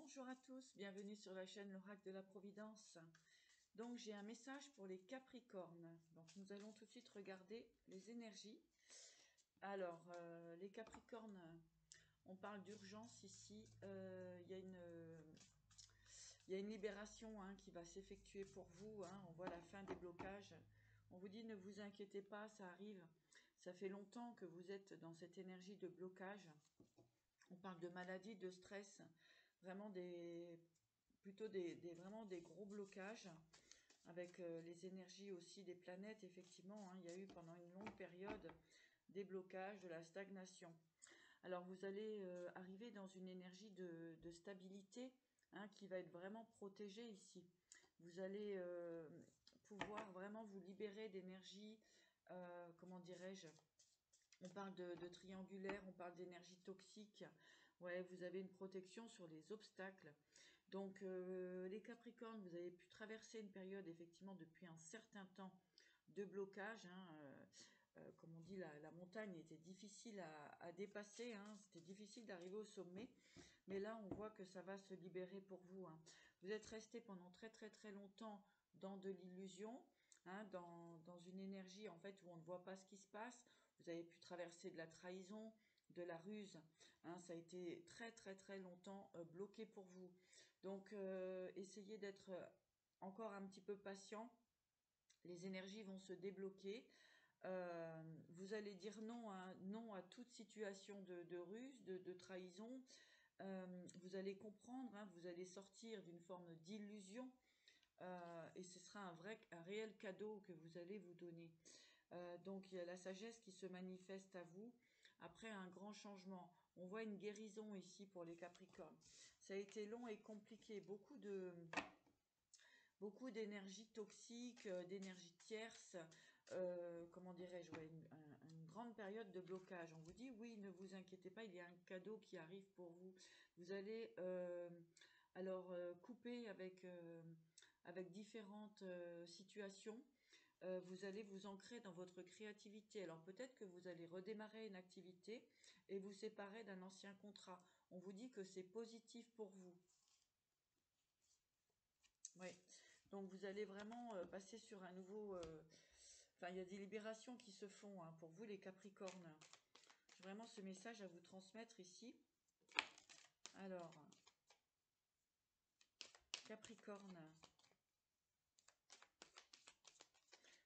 Bonjour à tous, bienvenue sur la chaîne l'Oracle de la Providence. Donc j'ai un message pour les Capricornes. Donc nous allons tout de suite regarder les énergies. Alors les Capricornes, on parle d'urgence ici. Il y a une libération qui va s'effectuer pour vous. On voit la fin des blocages. On vous dit ne vous inquiétez pas, ça arrive. Ça fait longtemps que vous êtes dans cette énergie de blocage. On parle de maladie, de stress, vraiment vraiment des gros blocages avec les énergies aussi des planètes. Effectivement, il y a eu pendant une longue période des blocages, de la stagnation. Alors vous allez arriver dans une énergie de stabilité qui va être vraiment protégée ici. Vous allez pouvoir vraiment vous libérer d'énergie, comment dirais-je, on parle de triangulaire, on parle d'énergie toxique. Ouais, vous avez une protection sur les obstacles. Donc, les Capricornes, vous avez pu traverser une période, effectivement, depuis un certain temps de blocage. Comme on dit, la montagne était difficile à dépasser. C'était difficile d'arriver au sommet. Mais là, on voit que ça va se libérer pour vous. Vous êtes resté pendant très, très, très longtemps dans de l'illusion. Dans une énergie en fait où on ne voit pas ce qui se passe. Vous avez pu traverser de la trahison, de la ruse. Ça a été très très très longtemps bloqué pour vous. Donc essayez d'être encore un petit peu patient. Les énergies vont se débloquer. Vous allez dire non à toute situation de ruse, de trahison. Vous allez comprendre, vous allez sortir d'une forme d'illusion. Et ce sera un réel cadeau que vous allez vous donner. Donc il y a la sagesse qui se manifeste à vous après un grand changement. On voit une guérison ici pour les Capricornes. Ça a été long et compliqué, beaucoup d'énergie toxique, d'énergie tierce, comment dirais-je, une grande période de blocage. On vous dit oui, ne vous inquiétez pas, il y a un cadeau qui arrive pour vous. Vous allez couper avec différentes situations. Vous allez vous ancrer dans votre créativité. Alors peut-être que vous allez redémarrer une activité et vous séparer d'un ancien contrat. On vous dit que c'est positif pour vous. Oui, donc vous allez vraiment passer sur un nouveau... il y a des libérations qui se font pour vous les Capricornes. J'ai vraiment ce message à vous transmettre ici. Alors, Capricorne.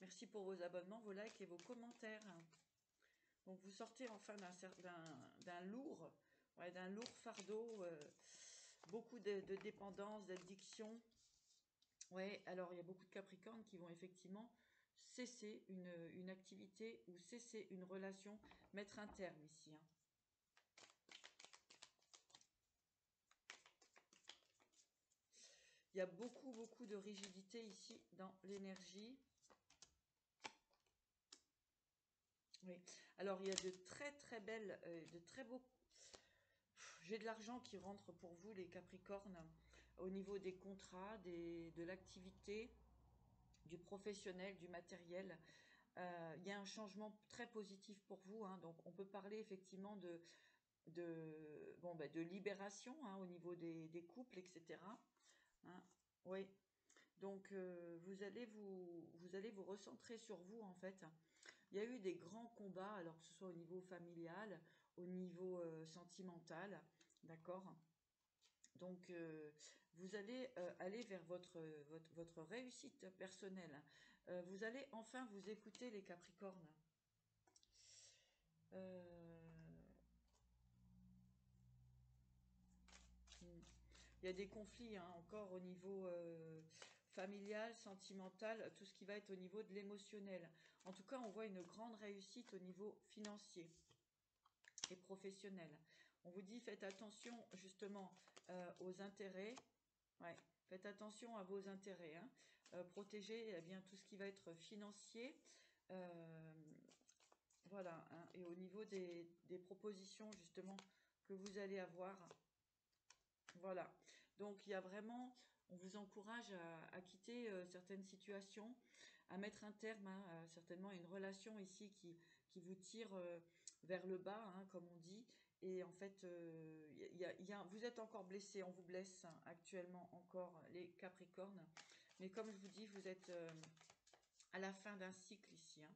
Merci pour vos abonnements, vos likes et vos commentaires. Donc vous sortez enfin d'un lourd fardeau, beaucoup de dépendance, d'addiction. Ouais, alors il y a beaucoup de Capricornes qui vont effectivement cesser une activité ou cesser une relation, mettre un terme ici. Il y a beaucoup de rigidité ici dans l'énergie. Oui, alors il y a de très belles, de très beaux... J'ai de l'argent qui rentre pour vous les Capricornes au niveau des contrats, de l'activité, du professionnel, du matériel. Il y a un changement très positif pour vous. Donc on peut parler effectivement de libération au niveau des couples, etc. Oui. Donc vous allez vous recentrer sur vous en fait. Il y a eu des grands combats, alors que ce soit au niveau familial, au niveau sentimental, d'accord. Donc vous allez aller vers votre réussite personnelle. Vous allez enfin vous écouter les Capricornes. Il y a des conflits encore au niveau familial, sentimental, tout ce qui va être au niveau de l'émotionnel. En tout cas, on voit une grande réussite au niveau financier et professionnel. On vous dit, faites attention justement aux intérêts. Ouais, faites attention à vos intérêts. Protégez bien tout ce qui va être financier. Voilà. Et au niveau des propositions justement que vous allez avoir. Voilà, donc il y a vraiment, on vous encourage à quitter certaines situations, à mettre un terme certainement à une relation ici qui vous tire vers le bas, comme on dit, Et en fait, vous êtes encore blessé, on vous blesse actuellement encore les Capricornes. Mais comme je vous dis, vous êtes à la fin d'un cycle ici, hein.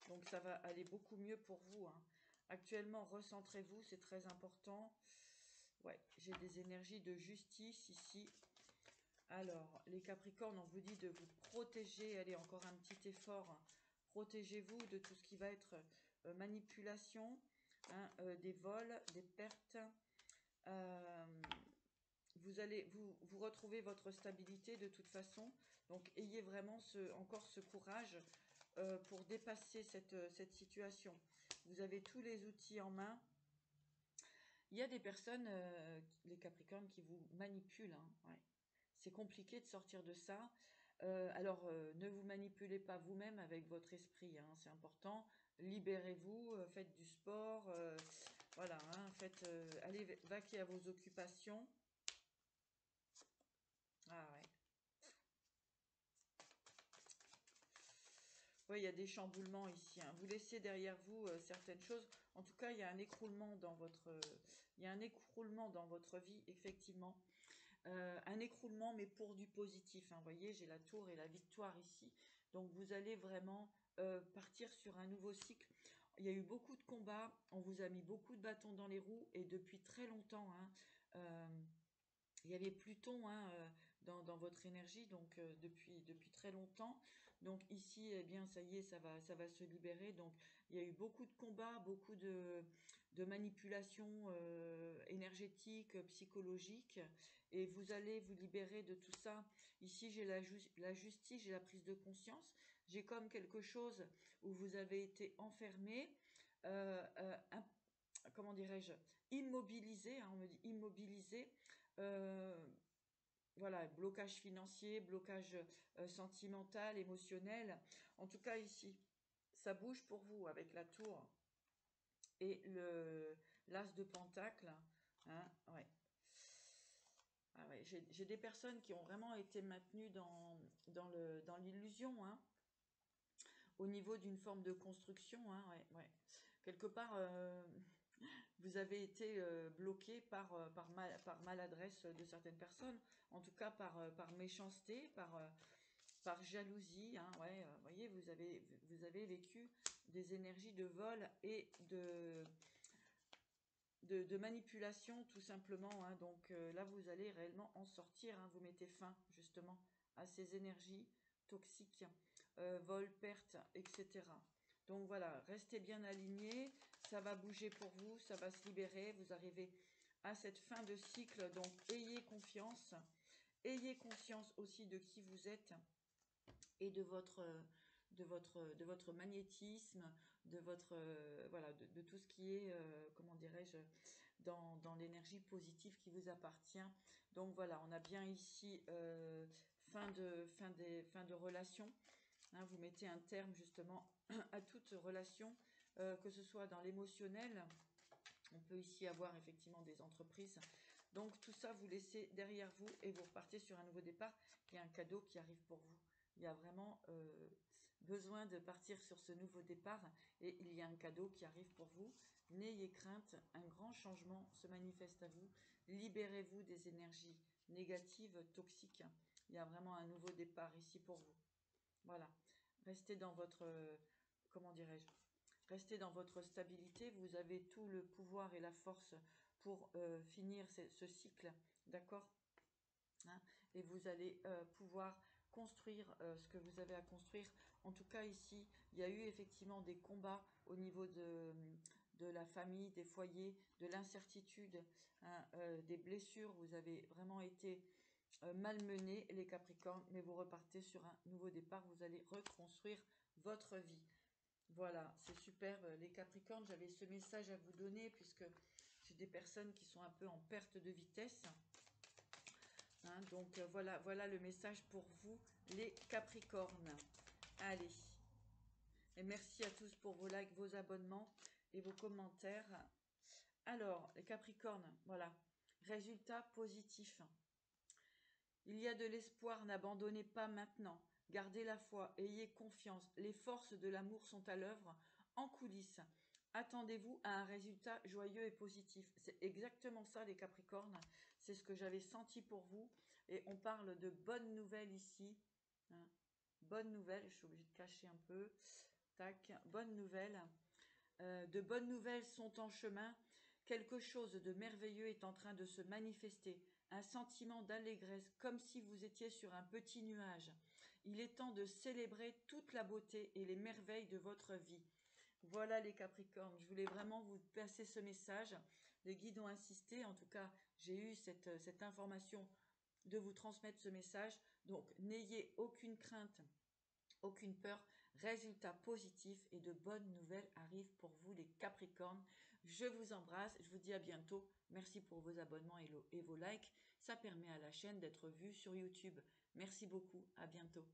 Donc ça va aller beaucoup mieux pour vous, hein. Actuellement, recentrez-vous, c'est très important. Ouais, j'ai des énergies de justice ici. Alors, les Capricornes, on vous dit de vous protéger. Allez, encore un petit effort. Protégez-vous de tout ce qui va être manipulation, hein, des vols, des pertes. Vous allez vous retrouver votre stabilité de toute façon. Donc, ayez vraiment encore ce courage pour dépasser cette situation. Vous avez tous les outils en main. Il y a des personnes, les Capricornes, qui vous manipulent, hein, ouais. C'est compliqué de sortir de ça. Alors, ne vous manipulez pas vous-même avec votre esprit, hein, c'est important. Libérez-vous, faites du sport, voilà, hein, allez vaquer à vos occupations. Ah ouais. Oui, il y a des chamboulements ici, hein. Vous laissez derrière vous certaines choses. En tout cas, il y a un écroulement dans votre vie, effectivement. Un écroulement, mais pour du positif, hein. Vous voyez, j'ai la tour et la victoire ici. Donc, vous allez vraiment partir sur un nouveau cycle. Il y a eu beaucoup de combats, on vous a mis beaucoup de bâtons dans les roues, et depuis très longtemps, hein, il y avait Pluton, hein, dans votre énergie, donc depuis très longtemps. Donc ici, eh bien, ça y est, ça va se libérer. Donc il y a eu beaucoup de combats, beaucoup de manipulations énergétiques, psychologiques, et vous allez vous libérer de tout ça. Ici, j'ai la justice, j'ai la prise de conscience. J'ai comme quelque chose où vous avez été enfermé, comment dirais-je, immobilisé, hein, on me dit immobilisé. euh, voilà, blocage financier, blocage sentimental, émotionnel. En tout cas, ici, ça bouge pour vous avec la tour et l'as de pentacle, hein, ouais. Ah ouais, j'ai des personnes qui ont vraiment été maintenues dans l'illusion, hein, au niveau d'une forme de construction, hein, ouais, ouais. Quelque part, vous avez été bloqué par maladresse de certaines personnes, en tout cas par méchanceté, par jalousie, hein, ouais, vous voyez, vous avez vécu des énergies de vol et de manipulation, tout simplement, hein. Donc là, vous allez réellement en sortir, hein. Vous mettez fin, justement, à ces énergies toxiques, vol, perte, etc. Donc voilà, restez bien alignés, ça va bouger pour vous, ça va se libérer, vous arrivez à cette fin de cycle, donc ayez conscience aussi de qui vous êtes et de votre magnétisme, de votre voilà, de tout ce qui est comment dirais-je, dans l'énergie positive qui vous appartient. Donc voilà, on a bien ici fin de relation, hein. Vous mettez un terme justement à toute relation, que ce soit dans l'émotionnel. On peut ici avoir effectivement des entreprises. Donc tout ça, vous laissez derrière vous et vous repartez sur un nouveau départ. Il y a un cadeau qui arrive pour vous. Il y a vraiment besoin de partir sur ce nouveau départ, et il y a un cadeau qui arrive pour vous. N'ayez crainte, un grand changement se manifeste à vous. Libérez-vous des énergies négatives, toxiques. Il y a vraiment un nouveau départ ici pour vous. Voilà. Restez dans votre, comment dirais-je, restez dans votre stabilité. Vous avez tout le pouvoir et la force pour finir ce cycle, d'accord, hein, et vous allez pouvoir construire ce que vous avez à construire. En tout cas, ici, il y a eu effectivement des combats au niveau de la famille, des foyers, de l'incertitude, hein, des blessures. Vous avez vraiment été malmenés, les Capricornes, mais vous repartez sur un nouveau départ. Vous allez reconstruire votre vie. Voilà, c'est superbe, les Capricornes. J'avais ce message à vous donner puisque j'ai des personnes qui sont un peu en perte de vitesse, hein. Donc voilà le message pour vous, les Capricornes. Allez, et merci à tous pour vos likes, vos abonnements et vos commentaires. Alors, les Capricornes, voilà, résultat positif. Il y a de l'espoir, n'abandonnez pas maintenant. Gardez la foi, ayez confiance. Les forces de l'amour sont à l'œuvre en coulisses. attendez-vous à un résultat joyeux et positif. C'est exactement ça les Capricornes. C'est ce que j'avais senti pour vous. Et on parle de bonnes nouvelles ici. Hein. Bonnes nouvelles, je suis obligée de cacher un peu. Tac, bonnes nouvelles. De bonnes nouvelles sont en chemin. Quelque chose de merveilleux est en train de se manifester. Un sentiment d'allégresse, comme si vous étiez sur un petit nuage. Il est temps de célébrer toute la beauté et les merveilles de votre vie. Voilà les Capricornes, je voulais vraiment vous passer ce message. Les guides ont insisté, en tout cas, j'ai eu cette information de vous transmettre ce message. Donc, n'ayez aucune crainte, aucune peur. Résultat positif et de bonnes nouvelles arrivent pour vous les Capricornes. Je vous embrasse, je vous dis à bientôt. Merci pour vos abonnements et vos likes. Ça permet à la chaîne d'être vue sur YouTube. Merci beaucoup, à bientôt.